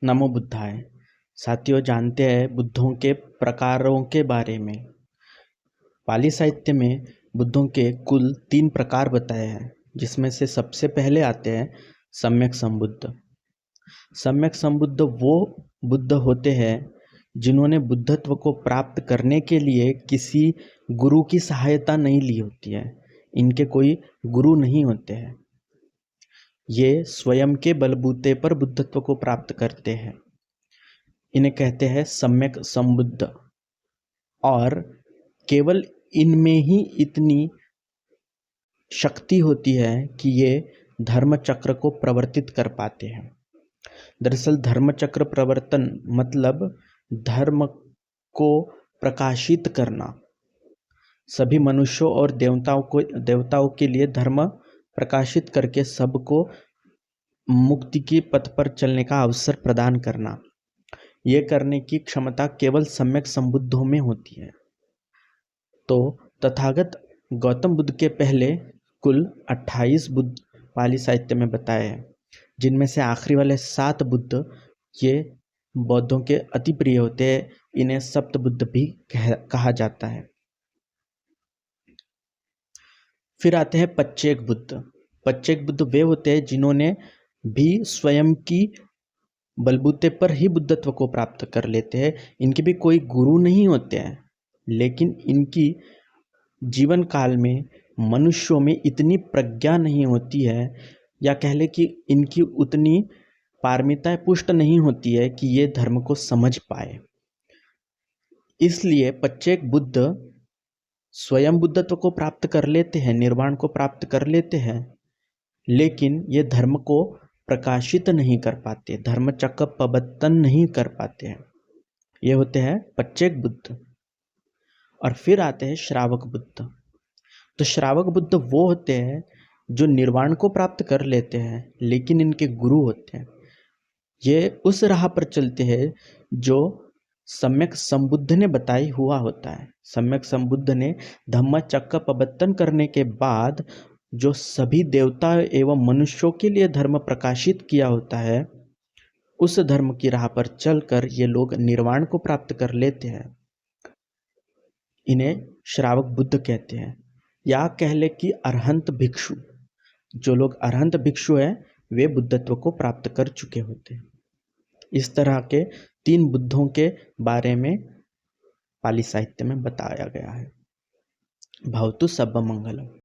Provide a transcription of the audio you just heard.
नमो बुद्धाय। साथियों, जानते हैं बुद्धों के प्रकारों के बारे में। पाली साहित्य में बुद्धों के कुल 3 प्रकार बताए हैं, जिसमें से सबसे पहले आते हैं सम्यक संबुद्ध। सम्यक संबुद्ध वो बुद्ध होते हैं जिन्होंने बुद्धत्व को प्राप्त करने के लिए किसी गुरु की सहायता नहीं ली होती है। इनके कोई गुरु नहीं होते हैं। ये स्वयं के बलबूते पर बुद्धत्व को प्राप्त करते हैं। इन्हें कहते हैं सम्यक संबुद्ध। और केवल इनमें ही इतनी शक्ति होती है कि ये धर्म चक्र को प्रवर्तित कर पाते हैं। दरअसल धर्म चक्र प्रवर्तन मतलब धर्म को प्रकाशित करना। सभी मनुष्यों और देवताओं के लिए धर्म प्रकाशित करके सबको मुक्ति के पथ पर चलने का अवसर प्रदान करना। यह करने की क्षमता केवल सम्यक संबुद्धों में होती है। तो तथागत गौतम बुद्ध के पहले कुल 28 बुद्ध पाली साहित्य में बताए हैं, जिनमें से आखिरी वाले 7 बुद्ध ये बौद्धों के अति प्रिय होते हैं। इन्हें सप्त बुद्ध भी कहा जाता है। फिर आते हैं पच्चेक बुद्ध। पच्चेक बुद्ध वे होते हैं जिन्होंने भी स्वयं की बलबूते पर ही बुद्धत्व को प्राप्त कर लेते हैं। इनके भी कोई गुरु नहीं होते हैं, लेकिन इनकी जीवन काल में मनुष्यों में इतनी प्रज्ञा नहीं होती है, या कह ले कि इनकी उतनी पारमिता पुष्ट नहीं होती है कि ये धर्म को समझ पाए। इसलिए पच्चेक बुद्ध स्वयं बुद्धत्व को प्राप्त कर लेते हैं, निर्वाण को प्राप्त कर लेते हैं, लेकिन ये धर्म को प्रकाशित नहीं कर पाते, धर्म चक्र प्रवर्तन नहीं कर पाते हैं। ये होते हैं पच्चेक बुद्ध। और फिर आते हैं श्रावक बुद्ध। तो श्रावक बुद्ध वो होते हैं जो निर्वाण को प्राप्त कर लेते हैं, लेकिन इनके गुरु होते हैं। ये उस राह पर चलते हैं जो सम्यक संबुद्ध ने बताई हुआ होता है। सम्यक संबुद्ध ने धम्म चक्र प्रवर्तन करने के बाद जो सभी देवता एवं मनुष्यों के लिए धर्म प्रकाशित किया होता है, उस धर्म की राह पर चलकर ये लोग निर्वाण को प्राप्त कर लेते हैं। इन्हें श्रावक बुद्ध कहते हैं, या कह ले कि अरहंत भिक्षु। जो लोग अरहंत भिक्षु हैं वे बुद्धत्व को प्राप्त कर चुके होते हैं। इस तरह के 3 बुद्धों के बारे में पाली साहित्य में बताया गया है। भवतु सब्बमंगलम्।